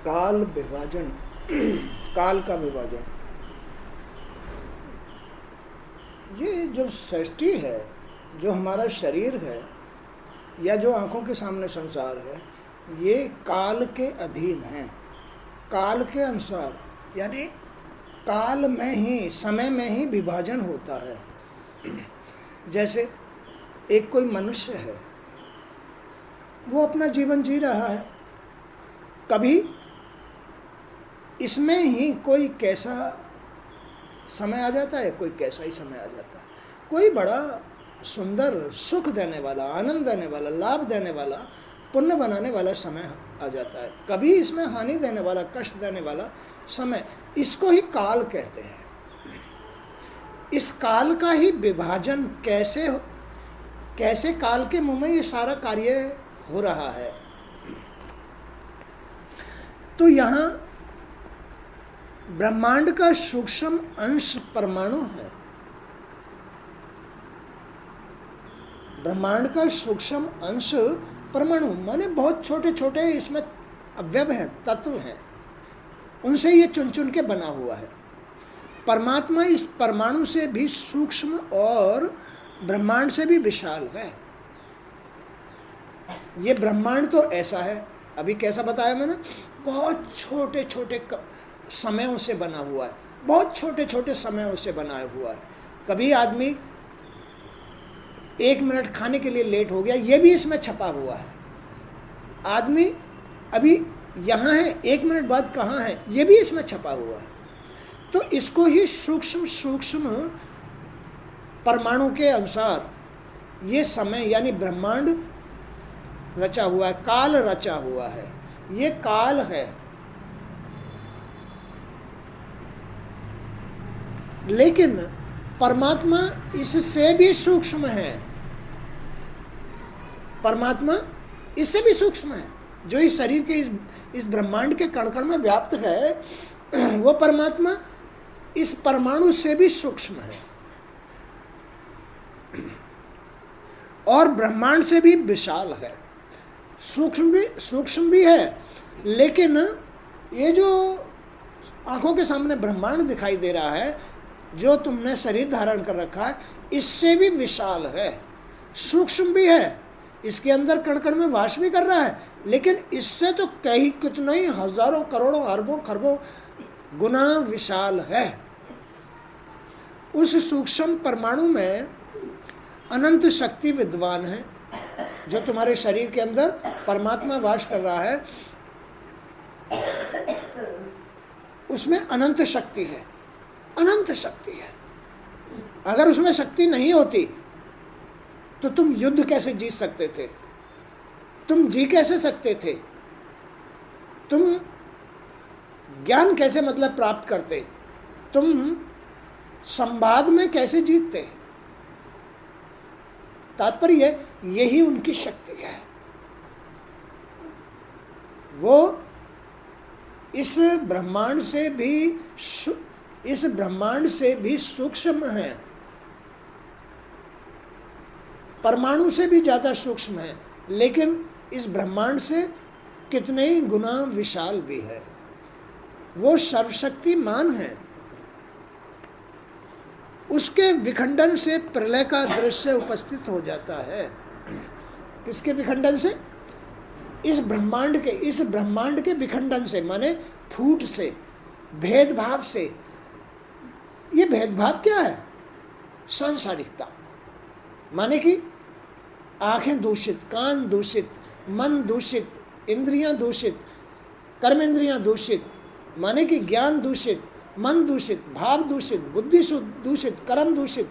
काल विभाजन, काल का विभाजन, ये जो सृष्टि है, जो हमारा शरीर है या जो आंखों के सामने संसार है, ये काल के अधीन है, काल के अनुसार, यानी काल में ही, समय में ही विभाजन होता है। जैसे एक कोई मनुष्य है, वो अपना जीवन जी रहा है, कभी इसमें ही कोई कैसा समय आ जाता है, कोई कैसा ही समय आ जाता है, कोई बड़ा सुंदर सुख देने वाला, आनंद देने वाला, लाभ देने वाला, पुण्य बनाने वाला समय आ जाता है, कभी इसमें हानि देने वाला, कष्ट देने वाला समय, इसको ही काल कहते हैं। इस काल का ही विभाजन कैसे काल के मुंह में ये सारा कार्य हो रहा है। तो यहाँ ब्रह्मांड का सूक्ष्म अंश परमाणु है। ब्रह्मांड का सूक्ष्म अंश परमाणु माने बहुत छोटे छोटे इसमें अवयव हैं, तत्व हैं, उनसे ये चुन चुन के बना हुआ है। परमात्मा इस परमाणु से भी सूक्ष्म और ब्रह्मांड से भी विशाल है। ये ब्रह्मांड तो ऐसा है, अभी कैसा बताया मैंने, बहुत छोटे छोटे समयों से बना हुआ है, बहुत छोटे छोटे समयों से बना हुआ है। कभी आदमी 1 मिनट खाने के लिए लेट हो गया, ये भी इसमें छपा हुआ है। आदमी अभी यहाँ है, 1 मिनट बाद कहाँ है, ये भी इसमें छपा हुआ है। तो इसको ही सूक्ष्म सूक्ष्म परमाणु के अनुसार ये समय यानी ब्रह्मांड रचा हुआ है, काल रचा हुआ है, ये काल है। लेकिन परमात्मा इससे भी सूक्ष्म है, परमात्मा इससे भी सूक्ष्म है। जो इस शरीर के इस ब्रह्मांड के कण कण में व्याप्त है, वो परमात्मा इस परमाणु से भी सूक्ष्म है और ब्रह्मांड से भी विशाल है। सूक्ष्म भी है, लेकिन ये जो आंखों के सामने ब्रह्मांड दिखाई दे रहा है, जो तुमने शरीर धारण कर रखा है, इससे भी विशाल है। सूक्ष्म भी है, इसके अंदर कण कण में वास भी कर रहा है, लेकिन इससे तो कई कितने ही हजारों करोड़ों अरबों खरबों गुना विशाल है। उस सूक्ष्म परमाणु में अनंत शक्ति विद्वान है। जो तुम्हारे शरीर के अंदर परमात्मा वास कर रहा है, उसमें अनंत शक्ति है, अनंत शक्ति है। अगर उसमें शक्ति नहीं होती तो तुम युद्ध कैसे जीत सकते थे, तुम जी कैसे सकते थे, तुम ज्ञान कैसे मतलब प्राप्त करते, तुम संवाद में कैसे जीतते। तात्पर्य यही उनकी शक्ति है। वो इस ब्रह्मांड से भी सूक्ष्म है, परमाणु से भी ज्यादा सूक्ष्म है, लेकिन इस ब्रह्मांड से कितने ही गुना विशाल भी है। वो सर्वशक्तिमान है। उसके विखंडन से प्रलय का दृश्य उपस्थित हो जाता है। किसके विखंडन से? इस ब्रह्मांड के विखंडन से, माने फूट से, भेदभाव से। ये भेदभाव क्या है? सांसारिकता, माने कि आंखें दूषित, कान दूषित, मन दूषित, इंद्रियां दूषित, कर्मेंद्रियां दूषित, माने कि ज्ञान दूषित, मन दूषित, भाव दूषित, बुद्धि दूषित, कर्म दूषित,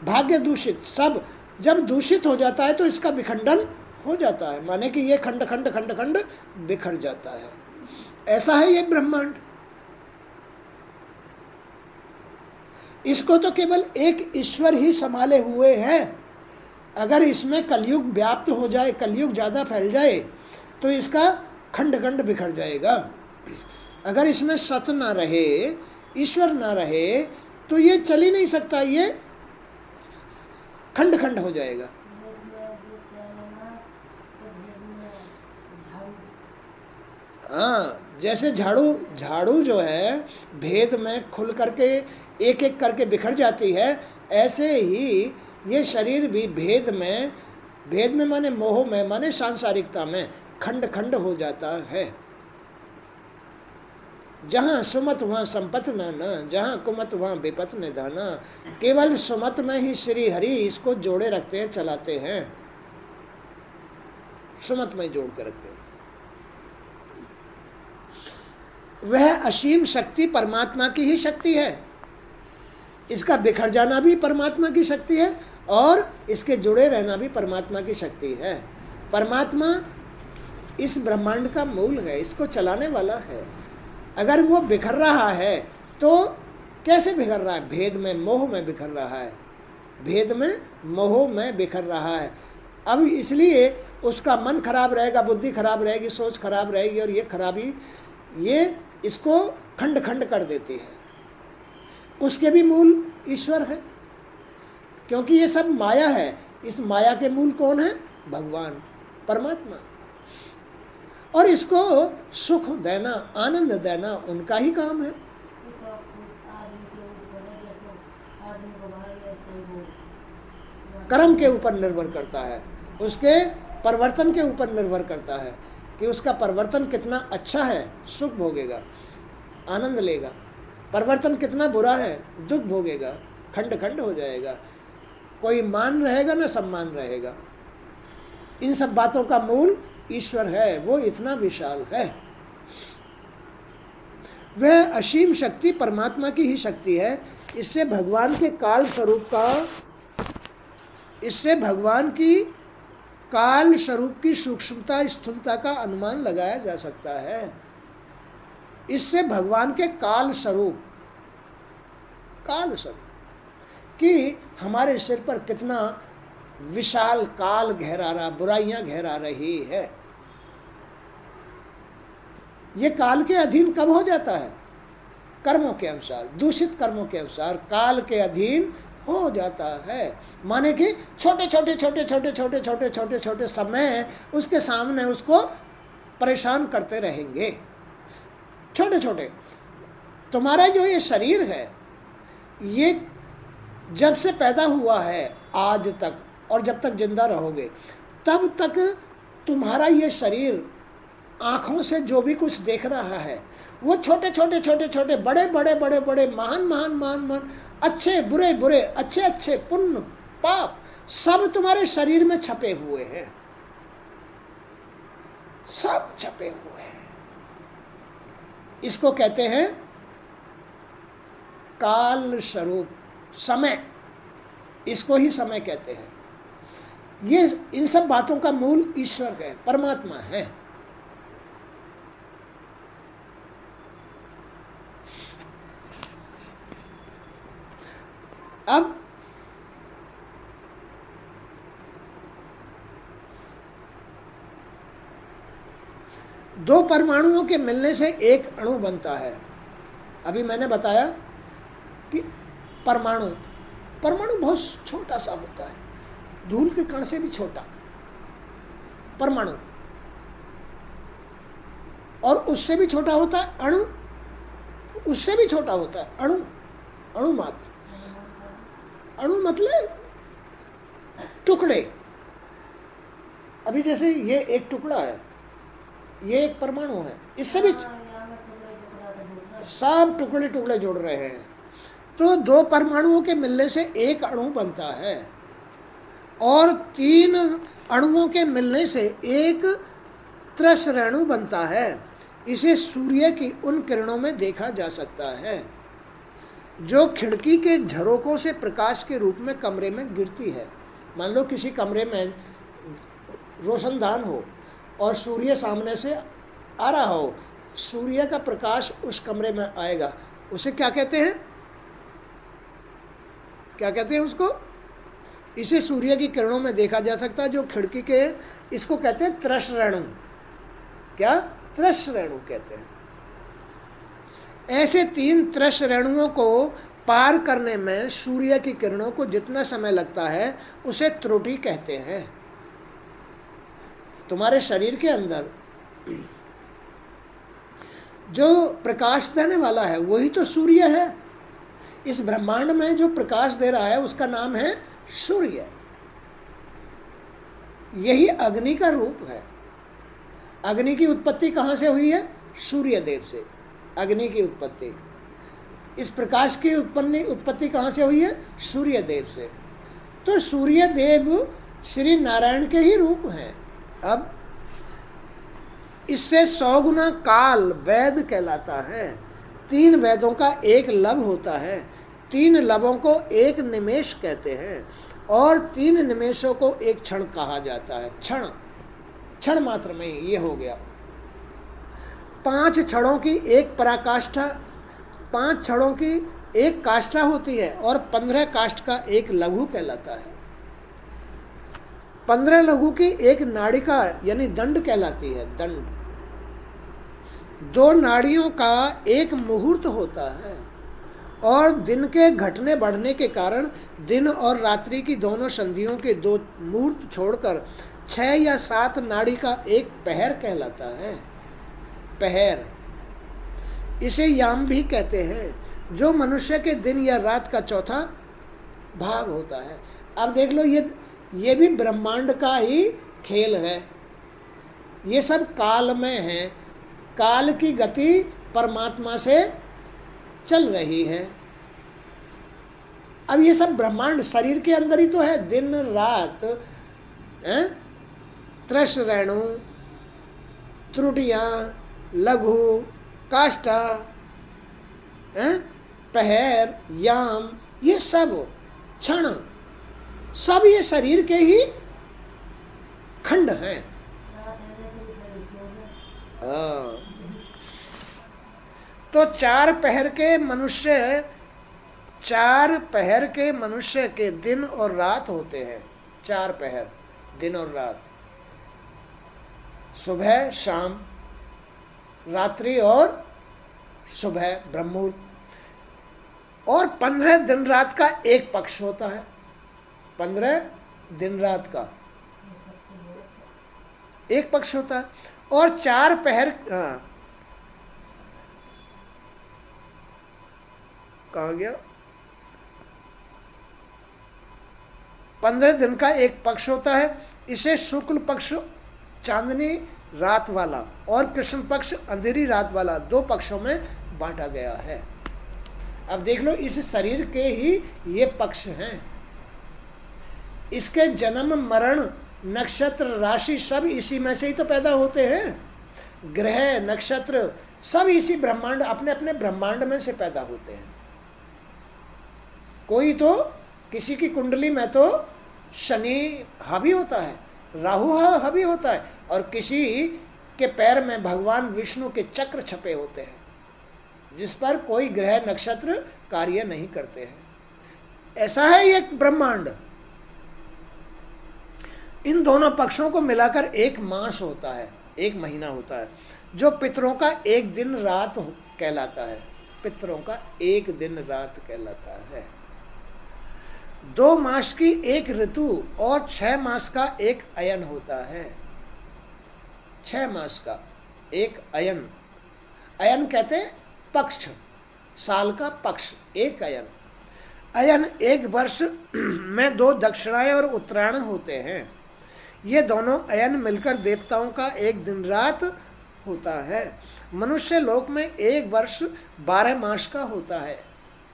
भाग्य दूषित, सब जब दूषित हो जाता है तो इसका विखंडन हो जाता है, माने कि ये खंड खंड खंड खंड बिखर जाता है। ऐसा है ये ब्रह्मांड। इसको तो केवल एक ईश्वर ही संभाले हुए हैं। अगर इसमें कलयुग व्याप्त हो जाए, कलयुग ज्यादा फैल जाए, तो इसका खंड खंड बिखर जाएगा। अगर इसमें सत ना रहे, ईश्वर ना रहे, तो ये चल ही नहीं सकता, ये खंड खंड हो जाएगा। हाँ, जैसे झाड़ू जो है भेद में खुल करके एक एक करके बिखर जाती है, ऐसे ही ये शरीर भी भेद में माने मोह में माने सांसारिकता में खंड खंड हो जाता है। जहाँ सुमत वहाँ संपत न, जहाँ कुमत वहाँ विपत निधान। केवल सुमत में ही श्री हरि इसको जोड़े रखते हैं, चलाते हैं, सुमत में जोड़ कर रखते हैं। वह असीम शक्ति परमात्मा की ही शक्ति है। इसका बिखर जाना भी परमात्मा की शक्ति है और इसके जुड़े रहना भी परमात्मा की शक्ति है। परमात्मा इस ब्रह्मांड का मूल है, इसको चलाने वाला है। अगर वो बिखर रहा है तो कैसे बिखर रहा है? भेद में मोह में बिखर रहा है, भेद में मोह में बिखर रहा है। अब इसलिए उसका मन खराब रहेगा, बुद्धि खराब रहेगी, सोच खराब रहेगी, और ये खराबी ये इसको खंड खंड कर देती है। उसके भी मूल ईश्वर है, क्योंकि ये सब माया है। इस माया के मूल कौन है? भगवान परमात्मा। और इसको सुख देना, आनंद देना उनका ही काम है। कर्म के ऊपर निर्भर करता है, उसके परिवर्तन के ऊपर निर्भर करता है कि उसका परिवर्तन कितना अच्छा है, सुख भोगेगा, आनंद लेगा। परिवर्तन कितना बुरा है, दुख भोगेगा, खंड खंड हो जाएगा। कोई मान रहेगा ना सम्मान रहेगा। इन सब बातों का मूल ईश्वर है, वो इतना विशाल है। वह असीम शक्ति परमात्मा की ही शक्ति है। इससे भगवान के काल स्वरूप का, इससे भगवान की काल स्वरूप की सूक्ष्मता स्थूलता का अनुमान लगाया जा सकता है। इससे भगवान के काल स्वरूप कि हमारे सिर पर कितना विशाल काल घेरा रहा, बुराइयां घेरा रही है। ये काल के अधीन कब हो जाता है? कर्मों के अनुसार, दूषित कर्मों के अनुसार काल के अधीन हो जाता है। माने कि छोटे छोटे छोटे छोटे छोटे छोटे छोटे छोटे समय उसके सामने उसको परेशान करते रहेंगे। छोटे छोटे तुम्हारा जो ये शरीर है, ये जब से पैदा हुआ है आज तक, और जब तक जिंदा रहोगे तब तक तुम्हारा ये शरीर आँखों से जो भी कुछ देख रहा है वो छोटे छोटे छोटे छोटे, बड़े बड़े बड़े बड़े, महान महान महान महान, अच्छे बुरे बुरे, अच्छे अच्छे, पुण्य पाप, सब तुम्हारे शरीर में छपे हुए हैं, सब छपे हुए हैं। इसको कहते हैं काल स्वरूप, समय। इसको ही समय कहते हैं। ये इन सब बातों का मूल ईश्वर है, परमात्मा है। अब दो परमाणुओं के मिलने से एक अणु बनता है। अभी मैंने बताया कि परमाणु बहुत छोटा सा होता है, धूल के कण से भी छोटा परमाणु, और उससे भी छोटा होता है अणु, उससे भी छोटा होता है अणु, अणु मात्र। अणु मतलब टुकड़े। अभी जैसे ये एक टुकड़ा है, ये एक परमाणु है, इससे भी सब टुकड़े टुकड़े जोड़ रहे हैं। तो दो परमाणुओं के मिलने से एक अणु बनता है, और तीन अणुओं के मिलने से एक त्रस रेणु बनता है। इसे सूर्य की उन किरणों में देखा जा सकता है जो खिड़की के झरोकों से प्रकाश के रूप में कमरे में गिरती है। मान लो किसी कमरे में रोशनदान हो और सूर्य सामने से आ रहा हो, सूर्य का प्रकाश उस कमरे में आएगा, उसे क्या कहते हैं? क्या कहते हैं उसको? इसे सूर्य की किरणों में देखा जा सकता है जो खिड़की के, इसको कहते हैं त्रस रेणु। क्या? त्रस रेणु कहते हैं। ऐसे तीन त्रस रेणुओं को पार करने में सूर्य की किरणों को जितना समय लगता है उसे त्रुटि कहते हैं। तुम्हारे शरीर के अंदर जो प्रकाश देने वाला है वही तो सूर्य है। इस ब्रह्मांड में जो प्रकाश दे रहा है उसका नाम है सूर्य। यही अग्नि का रूप है। अग्नि की उत्पत्ति कहाँ से हुई है? सूर्य देव से अग्नि की उत्पत्ति। इस प्रकाश की उत्पत्ति कहाँ से हुई है? सूर्य देव से। तो सूर्य देव श्री नारायण के ही रूप हैं। अब इससे 100 गुना काल वेद कहलाता है। 3 वेदों का एक लब होता है। 3 लबों को एक निमेष कहते हैं और 3 निमेषों को एक क्षण कहा जाता है। क्षण मात्र में ये हो गया। 5 क्षणों की एक पराकाष्ठा, 5 क्षणों की एक काष्ठा होती है और 15 काष्ठ का एक लघु कहलाता है। 15 लघु की एक नाड़िका यानी दंड कहलाती है। दंड 2 नाड़ियों का एक मुहूर्त होता है और दिन के घटने बढ़ने के कारण दिन और रात्रि की दोनों संधियों के 2 मुहूर्त छोड़कर 6 या 7 नाड़ी का एक पहर कहलाता है। पहर इसे याम भी कहते हैं, जो मनुष्य के दिन या रात का चौथा भाग होता है। अब देख लो, ये भी ब्रह्मांड का ही खेल है। ये सब काल में है। काल की गति परमात्मा से चल रही है। अब ये सब ब्रह्मांड शरीर के अंदर ही तो है। दिन रात, त्रस रेणु, त्रुटियां, लघु, काष्ठा, पहर, याम, ये सब क्षण, सब ये शरीर के ही खंड हैं। तो 4 पहर के मनुष्य के दिन और रात होते हैं। 4 पहर दिन और रात, सुबह शाम, रात्रि और सुबह ब्रह्ममुहूर्त, और 15 दिन रात का एक पक्ष होता है। 15 दिन रात का एक पक्ष होता है और 4 पहर, कहाँ गया? 15 दिन का एक पक्ष होता है। इसे शुक्ल पक्ष चांदनी रात वाला और कृष्ण पक्ष अंधेरी रात वाला 2 पक्षों में बांटा गया है। अब देख लो, इस शरीर के ही ये पक्ष हैं। इसके जन्म मरण नक्षत्र राशि सब इसी में से ही तो पैदा होते हैं। ग्रह नक्षत्र सब इसी ब्रह्मांड, अपने अपने ब्रह्मांड में से पैदा होते हैं। कोई तो किसी की कुंडली में तो शनि हावी होता है, राहु हावी होता है, और किसी के पैर में भगवान विष्णु के चक्र छपे होते हैं, जिस पर कोई ग्रह नक्षत्र कार्य नहीं करते हैं। ऐसा है ये ब्रह्मांड। इन दोनों पक्षों को मिलाकर एक मास होता है, एक महीना होता है, जो पितरों का एक दिन रात कहलाता है। पितरों का एक दिन रात कहलाता है। 2 मास की एक ऋतु और 6 मास का एक अयन होता है। 6 मास का एक अयन, अयन कहते हैं पक्ष, साल का पक्ष, एक अयन। अयन एक वर्ष में 2 दक्षिणाएं और उत्तरायण होते हैं। ये दोनों अयन मिलकर देवताओं का एक दिन रात होता है। मनुष्य लोक में एक वर्ष 12 मास का होता है।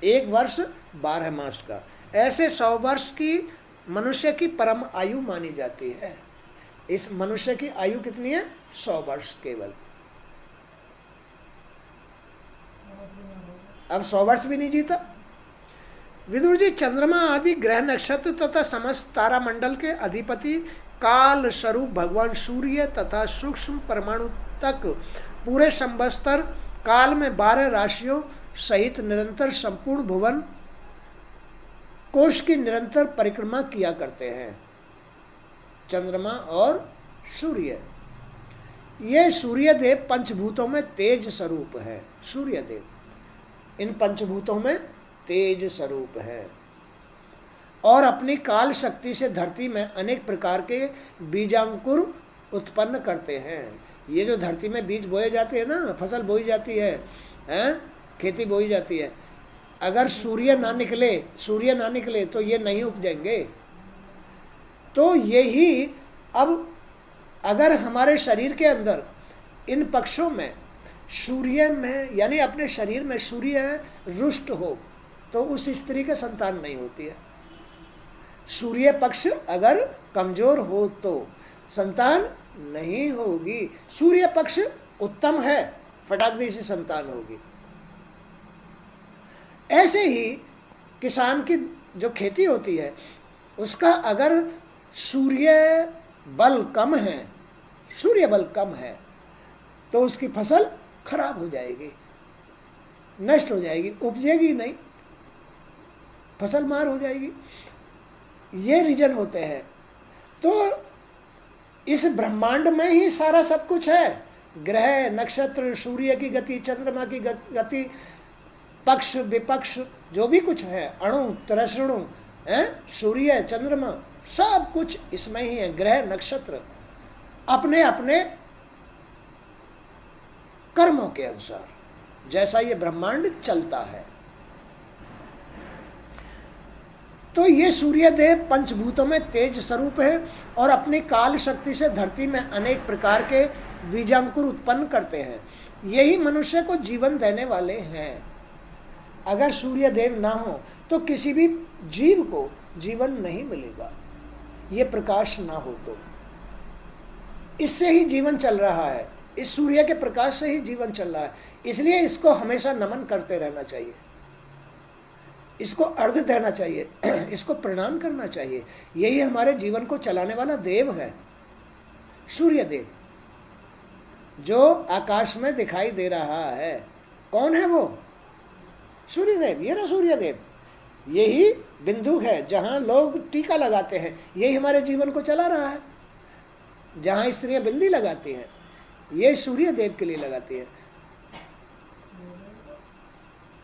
एक वर्ष 12 मास का। ऐसे 100 वर्ष की मनुष्य की परम आयु मानी जाती है। इस मनुष्य की आयु कितनी है? 100 वर्ष केवल। अब 100 वर्ष भी नहीं जीता। विदुर जी, चंद्रमा आदि ग्रह नक्षत्र तथा समस्त तारा मंडल के अधिपति काल स्वरूप भगवान सूर्य तथा सूक्ष्म परमाणु तक पूरे संवत्सर काल में 12 राशियों सहित निरंतर संपूर्ण भुवन कोश की निरंतर परिक्रमा किया करते हैं। चंद्रमा और सूर्य, ये सूर्यदेव पंचभूतों में तेज स्वरूप है। सूर्यदेव इन पंचभूतों में तेज स्वरूप है और अपनी काल शक्ति से धरती में अनेक प्रकार के बीजांकुर उत्पन्न करते हैं। ये जो धरती में बीज बोए जाते हैं ना, फसल बोई जाती है, खेती बोई जाती है, अगर सूर्य ना निकले तो ये नहीं उपजेंगे। तो यही अब अगर हमारे शरीर के अंदर इन पक्षों में सूर्य में यानी अपने शरीर में सूर्य रुष्ट हो तो उस स्त्री के संतान नहीं होती है। सूर्य पक्ष अगर कमजोर हो तो संतान नहीं होगी। सूर्य पक्ष उत्तम है, फटाक से संतान होगी। ऐसे ही किसान की जो खेती होती है उसका अगर सूर्य बल कम है तो उसकी फसल खराब हो जाएगी, नष्ट हो जाएगी, उपजेगी नहीं, फसल मार हो जाएगी। ये रीजन होते हैं। तो इस ब्रह्मांड में ही सारा सब कुछ है। ग्रह, नक्षत्र, सूर्य की गति, चंद्रमा की गति, पक्ष विपक्ष, जो भी कुछ है, अणु तरसणु, सूर्य चंद्रमा, सब कुछ इसमें ही है। ग्रह नक्षत्र अपने अपने कर्मों के अनुसार जैसा ये ब्रह्मांड चलता है। तो ये सूर्यदेव पंचभूतों में तेज स्वरूप है और अपनी काल शक्ति से धरती में अनेक प्रकार के बीजांकुर उत्पन्न करते हैं। यही मनुष्य को जीवन देने वाले हैं। अगर सूर्यदेव ना हो तो किसी भी जीव को जीवन नहीं मिलेगा। ये प्रकाश ना हो तो इससे ही जीवन चल रहा है, इस सूर्य के प्रकाश से ही जीवन चल रहा है। इसलिए इसको हमेशा नमन करते रहना चाहिए, इसको अर्घ्य देना चाहिए, इसको प्रणाम करना चाहिए। यही हमारे जीवन को चलाने वाला देव है, सूर्यदेव, जो आकाश में दिखाई दे रहा है। कौन है वो? सूर्यदेव। ये ना सूर्यदेव, यही बिंदु है जहां लोग टीका लगाते हैं। यही हमारे जीवन को चला रहा है। जहां स्त्रियां बिंदी लगाती हैं ये सूर्यदेव के लिए लगाती है।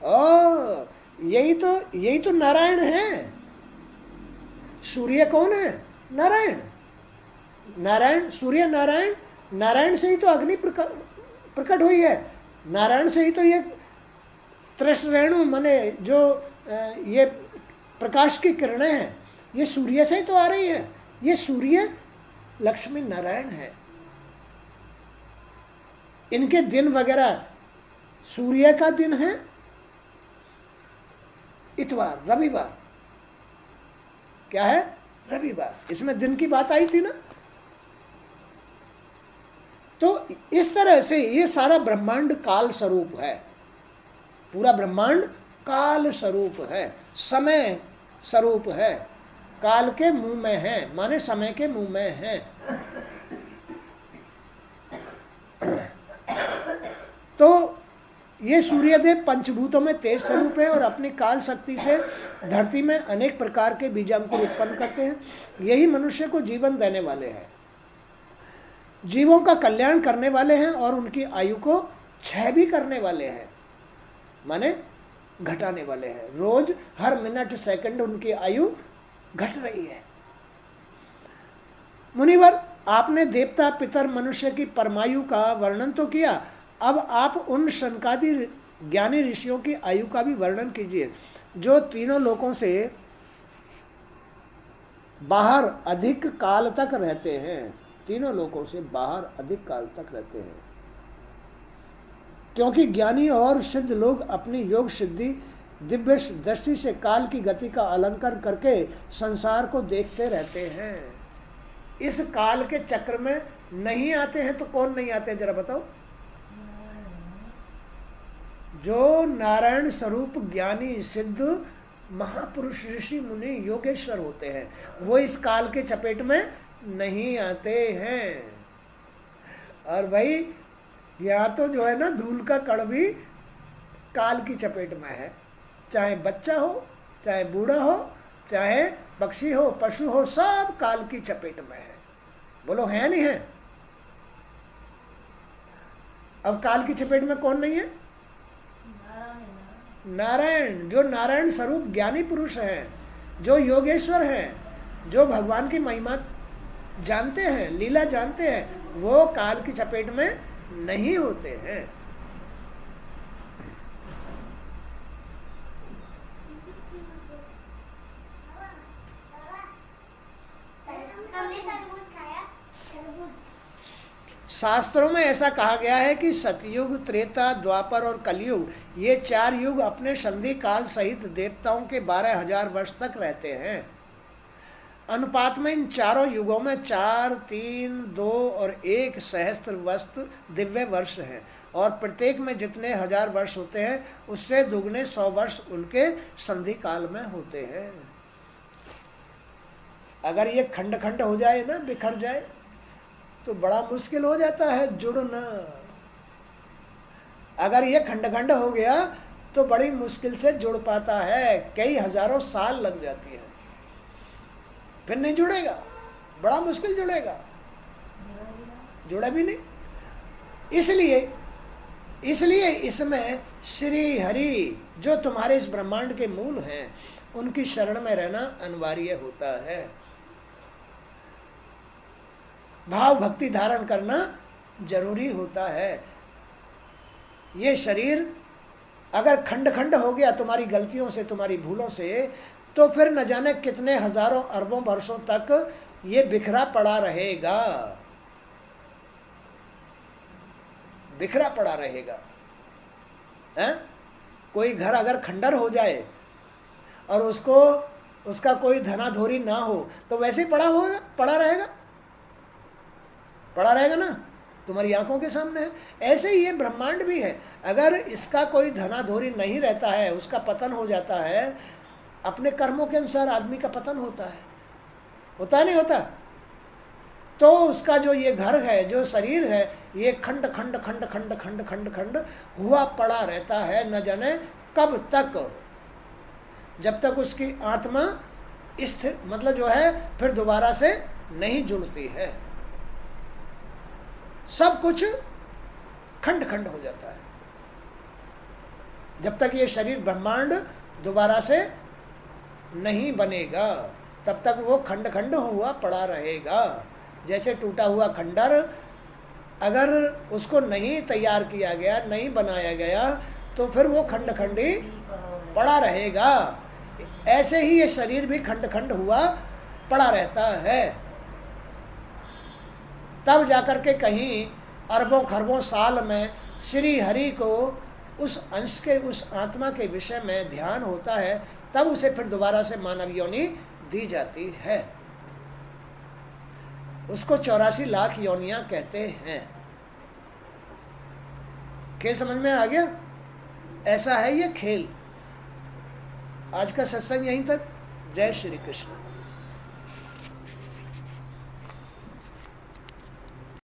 ओ यही तो नारायण है। सूर्य कौन है? नारायण। नारायण, सूर्य नारायण, नारायण से ही तो अग्नि प्रकट हुई है। नारायण से ही तो ये त्रिश्रेणु माने जो ये प्रकाश की किरणें हैं ये सूर्य से ही तो आ रही है। ये सूर्य लक्ष्मी नारायण है। इनके दिन वगैरह, सूर्य का दिन है इतवार, रविवार। क्या है? रविवार। इसमें दिन की बात आई थी ना। तो इस तरह से ये सारा ब्रह्मांड काल स्वरूप है। पूरा ब्रह्मांड काल स्वरूप है, समय स्वरूप है, काल के मुंह में है, माने समय के मुंह में है। तो ये सूर्यदेव पंचभूतों में तेज स्वरूप है और अपनी काल शक्ति से धरती में अनेक प्रकार के बीजांकुर उत्पन्न करते हैं। यही मनुष्य को जीवन देने वाले हैं, जीवों का कल्याण करने वाले हैं और उनकी आयु को क्षय भी करने वाले हैं, माने घटाने वाले हैं। रोज हर मिनट सेकंड उनकी आयु घट रही है। मुनिवर, आपने देवता, पितर, मनुष्य की परमायु का वर्णन तो किया। अब आप उन शनकादि ज्ञानी ऋषियों की आयु का भी वर्णन कीजिए जो तीनों लोकों से बाहर अधिक काल तक रहते हैं। तीनों लोकों से बाहर अधिक काल तक रहते हैं, क्योंकि ज्ञानी और सिद्ध लोग अपनी योग सिद्धि दिव्य दृष्टि से काल की गति का अलंकार करके संसार को देखते रहते हैं। इस काल के चक्र में नहीं आते हैं तो कौन नहीं आते, जरा बताओ? जो नारायण स्वरूप ज्ञानी सिद्ध महापुरुष ऋषि मुनि योगेश्वर होते हैं वो इस काल के चपेट में नहीं आते हैं। और भाई यहाँ तो जो है ना, धूल का कण भी काल की चपेट में है। चाहे बच्चा हो, चाहे बूढ़ा हो, चाहे पक्षी हो, पशु हो, सब काल की चपेट में है। बोलो है नहीं है? अब काल की चपेट में कौन नहीं है? नारायण। जो नारायण स्वरूप ज्ञानी पुरुष हैं, जो योगेश्वर हैं, जो भगवान की महिमा जानते हैं, लीला जानते हैं, वो काल की चपेट में नहीं होते हैं। शास्त्रों में ऐसा कहा गया है कि सतयुग, त्रेता, द्वापर और कलयुग, ये 4 युग अपने संधि काल सहित देवताओं के 12,000 वर्ष तक रहते हैं। अनुपात में इन चारों युगों में 4, 3, 2 और 1 सहस्त्र वस्तु दिव्य वर्ष हैं, और प्रत्येक में जितने 1000 वर्ष होते हैं उससे दुगने 100 वर्ष उनके संधि काल में होते हैं। अगर ये खंड खंड हो जाए ना, बिखर जाए, तो बड़ा मुश्किल हो जाता है जुड़ना। अगर ये खंड खंड हो गया तो बड़ी मुश्किल से जुड़ पाता है, कई हजारों साल लग जाती है, फिर नहीं जुड़ेगा, बड़ा मुश्किल जुड़ेगा, जुड़ा भी नहीं। इसलिए इसमें श्री हरि जो तुम्हारे इस ब्रह्मांड के मूल हैं, उनकी शरण में रहना अनिवार्य होता है। भाव भक्ति धारण करना जरूरी होता है। ये शरीर अगर खंड खंड हो गया तुम्हारी गलतियों से, तुम्हारी भूलों से, तो फिर न जाने कितने हजारों अरबों वर्षों तक ये बिखरा पड़ा रहेगा, बिखरा पड़ा रहेगा। है? कोई घर अगर खंडर हो जाए और उसका कोई धनाधोरी ना हो तो वैसे ही पड़ा रहेगा ना, तुम्हारी आंखों के सामने है। ऐसे ही ये ब्रह्मांड भी है, अगर इसका कोई धनाधोरी नहीं रहता है, उसका पतन हो जाता है, अपने कर्मों के अनुसार आदमी का पतन होता है नहीं होता, तो उसका जो ये घर है, जो शरीर है, ये खंड खंड खंड खंड खंड खंड खंड हुआ पड़ा रहता है, न जाने कब तक, जब तक उसकी आत्मा स्थिर, मतलब जो है फिर दोबारा से नहीं जुड़ती है। सब कुछ खंड खंड हो जाता है। जब तक ये शरीर ब्रह्मांड दोबारा से नहीं बनेगा, तब तक वो खंड खंड हुआ पड़ा रहेगा। जैसे टूटा हुआ खंडर, अगर उसको नहीं तैयार किया गया, नहीं बनाया गया, तो फिर वो खंड खंडी पड़ा रहेगा। ऐसे ही ये शरीर भी खंड खंड हुआ पड़ा रहता है। तब जाकर के कहीं अरबों खरबों साल में श्री हरि को उस अंश के, उस आत्मा के विषय में ध्यान होता है, तब उसे फिर दोबारा से मानव योनि दी जाती है। उसको 84 लाख योनियां कहते हैं। खेल समझ में आ गया? ऐसा है ये खेल। आज का सत्संग यहीं तक। जय श्री कृष्ण।